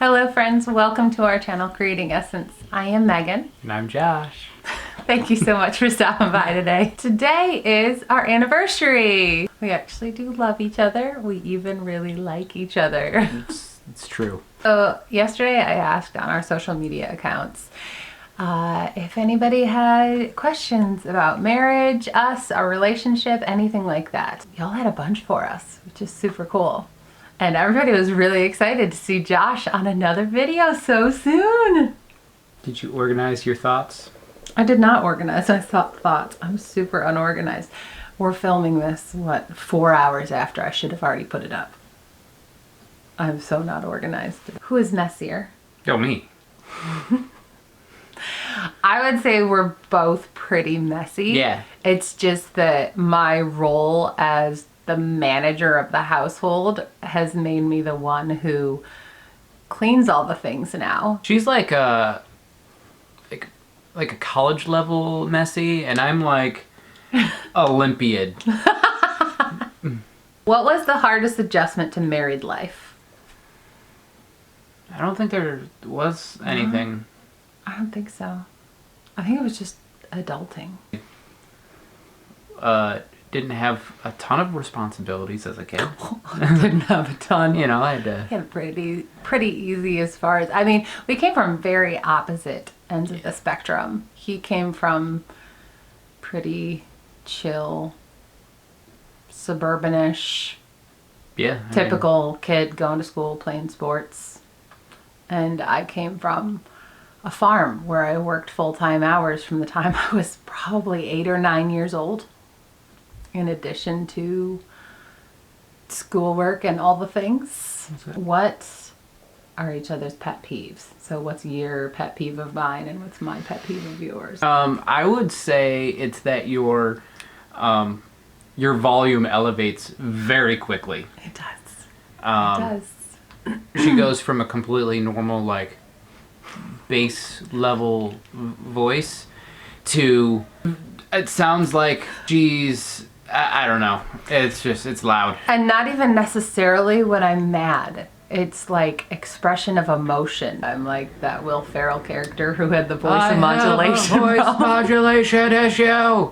Hello friends, welcome to our channel Creating Essence. I am Megan. And I'm Josh. Thank you so much for stopping by today. Today is our anniversary. We actually do love each other. We even really like each other. It's true. So yesterday I asked on our social media accounts if anybody had questions about marriage, us, our relationship, anything like that. Y'all had a bunch for us, which is super cool. And everybody was really excited to see Josh on another video so soon. Did you organize your thoughts? I did not organize my thoughts. I'm super unorganized. We're filming this, 4 hours after I should have already put it up. I'm so not organized. Who is messier? Oh, me. I would say we're both pretty messy. Yeah. It's just that my role as the manager of the household has made me the one who cleans all the things now. She's like a college level messy, and I'm like Olympiad. What was the hardest adjustment to married life? I don't think there was anything. I don't think so. I think it was just adulting. Didn't have a ton of responsibilities as a kid. I didn't have a ton. You know, I had to... I had it pretty easy as far as... I mean, we came from very opposite ends of the spectrum. He came from pretty chill, suburbanish, typical kid going to school, playing sports. And I came from a farm where I worked full-time hours from the time I was probably 8 or 9 years old, in addition to schoolwork and all the things. What are each other's pet peeves? So what's your pet peeve of mine and what's my pet peeve of yours? I would say it's that your volume elevates very quickly. It does. It does. She goes from a completely normal, like, bass level voice to, it sounds like she's, I don't know. It's loud. And not even necessarily when I'm mad. It's like expression of emotion. I'm like that Will Ferrell character who had the voice modulation. I have a voice modulation issue.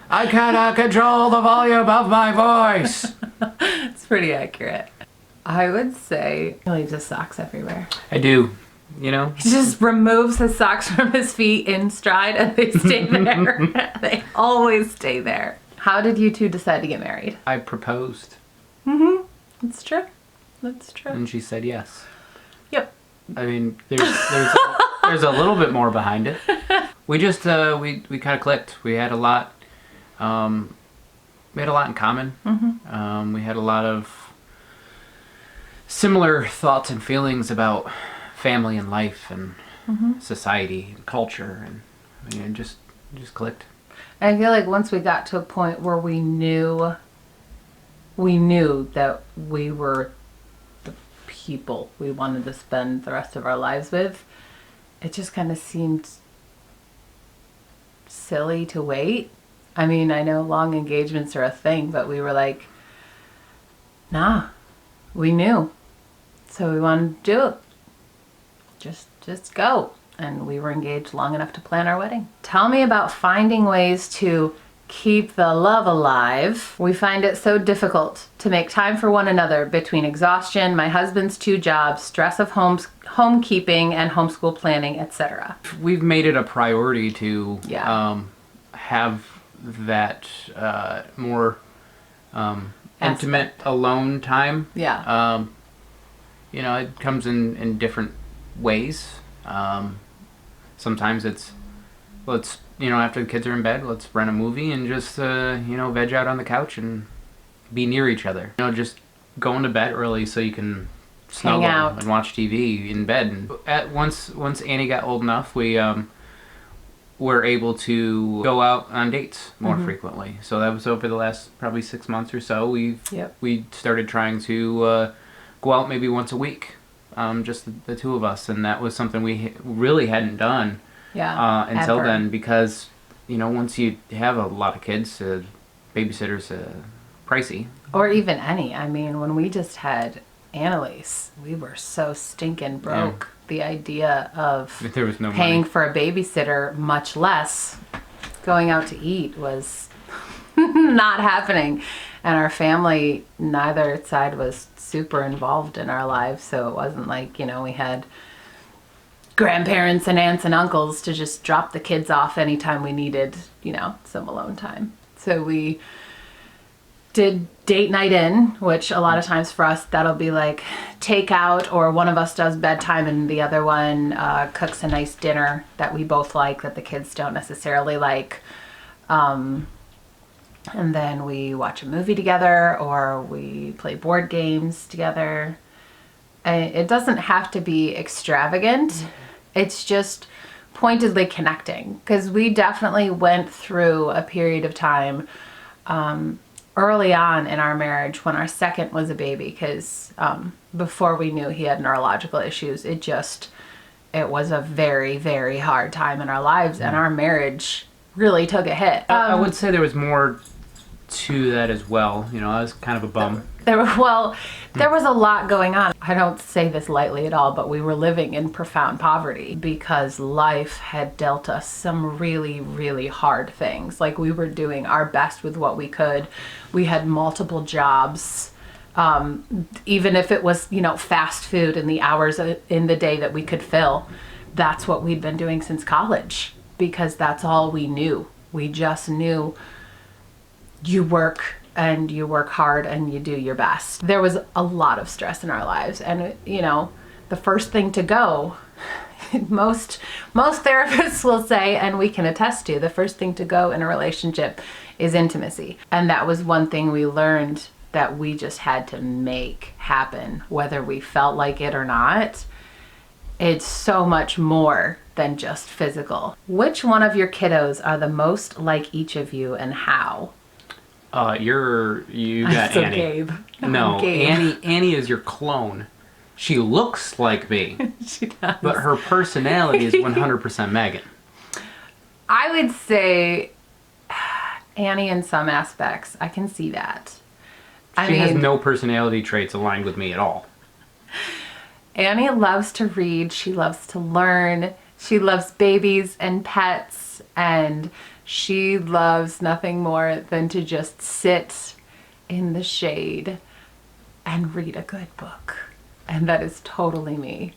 I cannot control the volume of my voice. It's pretty accurate. I would say he leaves his socks everywhere. I do. You know? He just removes his socks from his feet in stride and they stay there. They always stay there. How did you two decide to get married? I proposed. Mm-hmm. That's true. That's true. And she said yes. Yep. I mean, there's a little bit more behind it. We just we kind of clicked. We had a lot. We had a lot in common. Mm-hmm. We had a lot of similar thoughts and feelings about family and life and society and culture, and I mean, it just clicked. I feel like once we got to a point where we knew that we were the people we wanted to spend the rest of our lives with, it just kind of seemed silly to wait. I mean, I know long engagements are a thing, but we were like, nah, we knew. So we wanted to do it. Just go. And we were engaged long enough to plan our wedding. Tell me about finding ways to keep the love alive. We find it so difficult to make time for one another between exhaustion, my husband's 2 jobs, stress of homekeeping and homeschool planning, etc. We've made it a priority to have that more intimate alone time. Yeah. You know, it comes in different ways. Sometimes it's, after the kids are in bed, let's rent a movie and just, veg out on the couch and be near each other. You know, just going to bed early so you can snuggle and watch TV in bed. And once Annie got old enough, we were able to go out on dates more frequently. So that was over the last probably 6 months or so. We started trying to go out maybe once a week. Just the 2 of us, and that was something we really hadn't done until then, because once you have a lot of kids, babysitters pricey. Or even any. I mean, when we just had Annalise, we were so stinking broke. The idea of There was no paying money. for a babysitter, much less going out to eat, was not happening. And our family, neither side was super involved in our lives, so it wasn't like, we had grandparents and aunts and uncles to just drop the kids off anytime we needed, some alone time. So we did date night in, which a lot of times for us, that'll be like takeout, or one of us does bedtime and the other one cooks a nice dinner that we both like, that the kids don't necessarily like. And then we watch a movie together, or we play board games together. And it doesn't have to be extravagant. It's just pointedly connecting, because we definitely went through a period of time early on in our marriage when our second was a baby, because before we knew he had neurological issues, it was a very, very hard time in our lives, and our marriage really took a hit. I would say there was more to that as well. I was kind of a bum. There was a lot going on. I don't say this lightly at all, but we were living in profound poverty because life had dealt us some really, really hard things. Like, we were doing our best with what we could. We had multiple jobs. Even if it was, fast food in the hours in the day that we could fill, that's what we'd been doing since college, because that's all we knew. We just knew you work, and you work hard, and you do your best. There was a lot of stress in our lives, and the first thing to go, most therapists will say, and we can attest to, the first thing to go in a relationship is intimacy. And that was one thing we learned that we just had to make happen, whether we felt like it or not. It's so much more than just physical. Which one of your kiddos are the most like each of you, and how? You got So Annie. Gabe. No, Gabe. Annie is your clone. She looks like me, She does. but her personality is 100% Megan. I would say Annie in some aspects. I can see that. She has no personality traits aligned with me at all. Annie loves to read. She loves to learn. She loves babies and pets, and she loves nothing more than to just sit in the shade and read a good book. And that is totally me.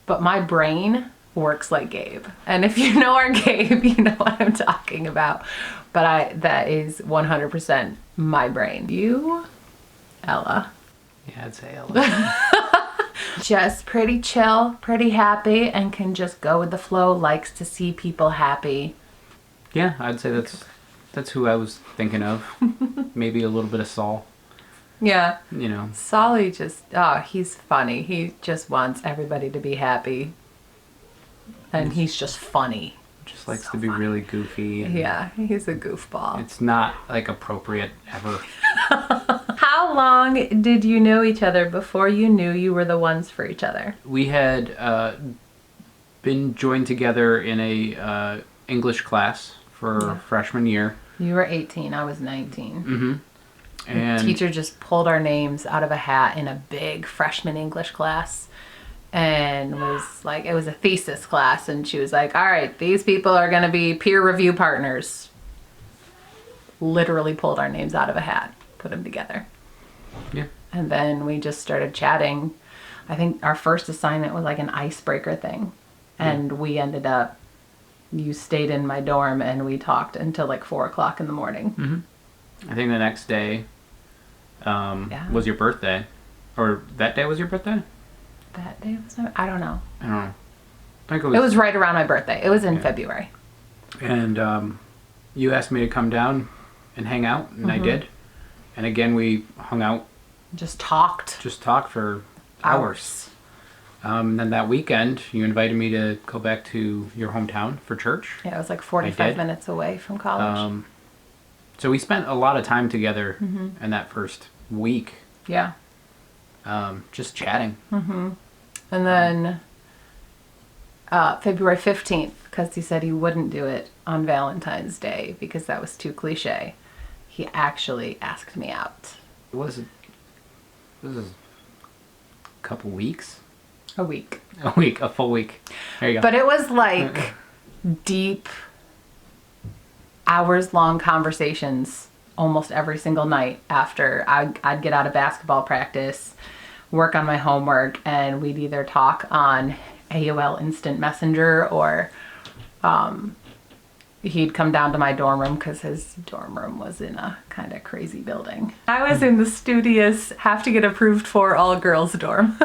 But my brain works like Gabe. And if you know our Gabe, you know what I'm talking about. But that is 100% my brain. You, Ella. Yeah, I'd say Ella. Just pretty chill, pretty happy, and can just go with the flow, likes to see people happy. Yeah, I'd say that's who I was thinking of. Maybe a little bit of Saul. Yeah. Solly he's funny. He just wants everybody to be happy. And he's just funny. Just likes to be really goofy. Yeah, he's a goofball. It's not appropriate ever. How long did you know each other before you knew you were the ones for each other? We had been joined together in a English class for freshman year. You were 18, I was 19. Mm-hmm. And the teacher just pulled our names out of a hat in a big freshman English class, and was like, it was a thesis class, and she was like, all right, these people are going to be peer review partners. Literally pulled our names out of a hat, put them together. Yeah. And then we just started chatting. I think our first assignment was like an icebreaker thing. And we ended up, you stayed in my dorm and we talked until like 4 o'clock in the morning. Mm-hmm. I think the next day was your birthday. Or that day was your birthday? That day was I don't know. I think It was right around my birthday. It was in February. And you asked me to come down and hang out, and I did. And again, we hung out. Just talked For hours. And then that weekend, you invited me to go back to your hometown for church. Yeah, it was like 45 minutes away from college. So we spent a lot of time together in that first week. Yeah. Just chatting. Mm-hmm. And then February 15th, because he said he wouldn't do it on Valentine's Day because that was too cliche, he actually asked me out. This is couple weeks. A week. A full week. There you go. But it was like deep, hours-long conversations almost every single night after I'd get out of basketball practice, work on my homework, and we'd either talk on AOL Instant Messenger or he'd come down to my dorm room because his dorm room was in a kind of crazy building. I was in the studious, have to get approved for all girls dorm.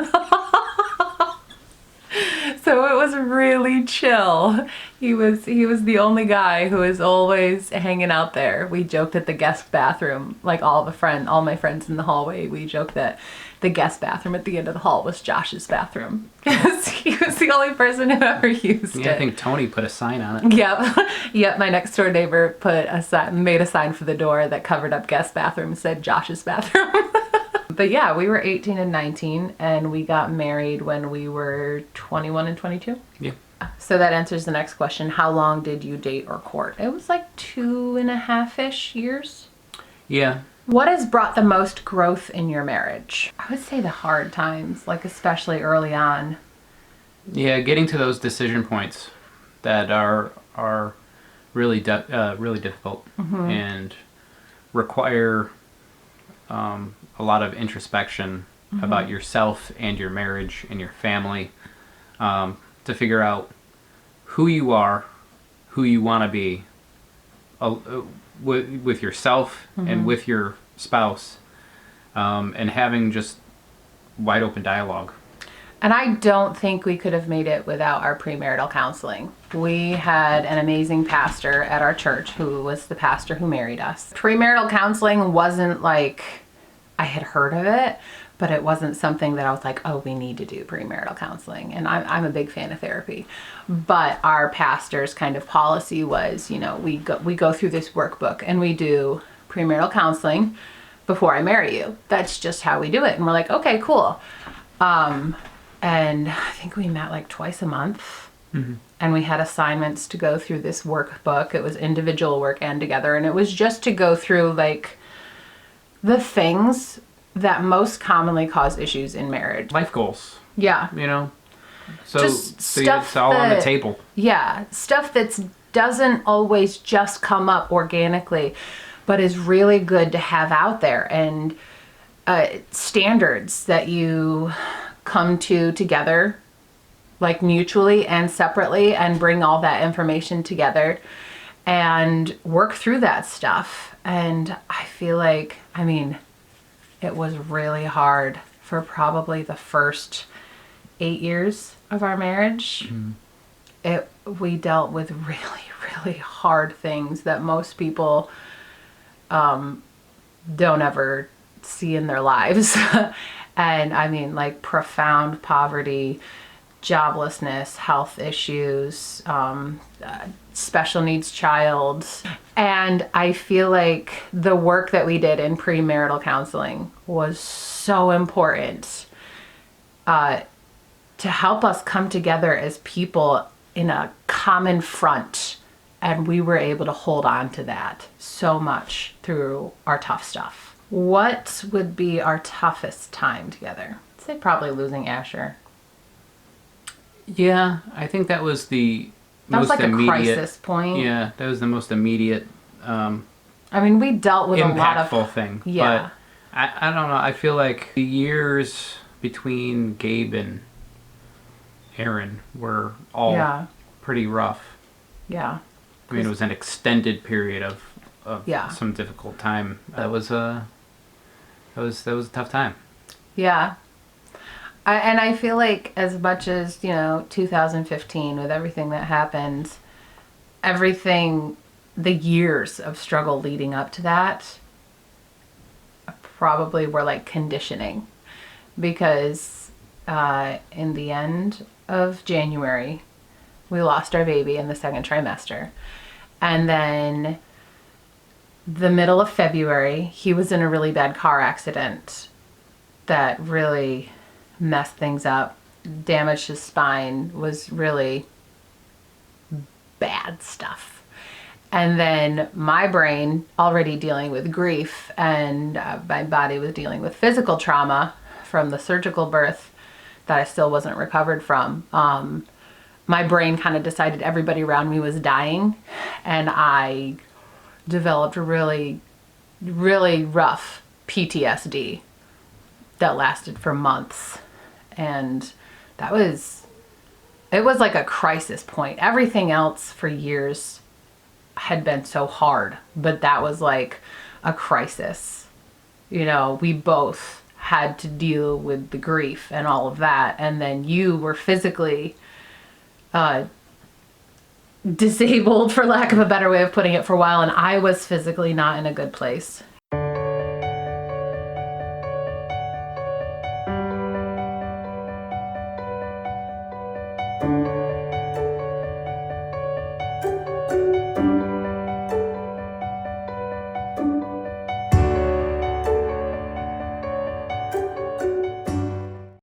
So it was really chill. He was the only guy who was always hanging out there. We joked at the guest bathroom, like all my friends in the hallway, we joked that the guest bathroom at the end of the hall was Josh's bathroom. Because he was the only person who ever used it. I think Tony put a sign on it. Yep. Yep, my next door neighbor made a sign for the door that covered up guest bathroom and said Josh's bathroom. But yeah, we were 18 and 19 and we got married when we were 21 and 22. Yeah. So that answers the next question. How long did you date or court? It was like 2.5-ish years. Yeah. What has brought the most growth in your marriage? I would say the hard times, like especially early on. Yeah, getting to those decision points that are really really difficult and require a lot of introspection about yourself and your marriage and your family, to figure out who you are, who you want to be, with yourself and with your spouse, and having just wide open dialogue. And I don't think we could have made it without our premarital counseling. We had an amazing pastor at our church who was the pastor who married us. Premarital counseling wasn't like, I had heard of it, but it wasn't something that I was like, oh, we need to do premarital counseling. And I'm a big fan of therapy. But our pastor's kind of policy was, you know, we go through this workbook and we do premarital counseling before I marry you. That's just how we do it. And we're like, okay, cool. And I think we met like twice a month. And we had assignments to go through this workbook. It was individual work and together. And it was just to go through like the things that most commonly cause issues in marriage. Life goals. Yeah. You know? So Just it's all on the table. Yeah. Stuff that doesn't always just come up organically, but is really good to have out there. And standards that you come to together, like mutually and separately, and bring all that information together and work through that stuff. And I feel like, I mean, it was really hard for probably the first 8 years of our marriage. We dealt with really, really hard things that most people don't ever see in their lives. And I mean, like profound poverty, joblessness, health issues, special needs child. And I feel like the work that we did in premarital counseling was so important to help us come together as people in a common front. And we were able to hold on to that so much through our tough stuff. What would be our toughest time together? I'd say probably losing Asher. Yeah, I think that was the That was most like immediate, a crisis point. Yeah, that was the most immediate, I mean, we dealt with a lot of impactful thing. Yeah. But I don't know. I feel like the years between Gabe and Aaron were all pretty rough. Yeah. I mean, it was an extended period of Yeah. some difficult time. That was a tough time. Yeah. And I feel like as much as, 2015 with everything that happened, the years of struggle leading up to that probably were like conditioning. Because in the end of January, we lost our baby in the second trimester. And then the middle of February, he was in a really bad car accident that really messed things up, damaged his spine, was really bad stuff. And then my brain, already dealing with grief, and my body was dealing with physical trauma from the surgical birth, that I still wasn't recovered from. My brain kind of decided everybody around me was dying, and I developed really, really rough PTSD that lasted for months. And it was like a crisis point. Everything else for years had been so hard, but that was like a crisis. You know, we both had to deal with the grief and all of that. And then you were physically disabled, for lack of a better way of putting it, for a while, and I was physically not in a good place.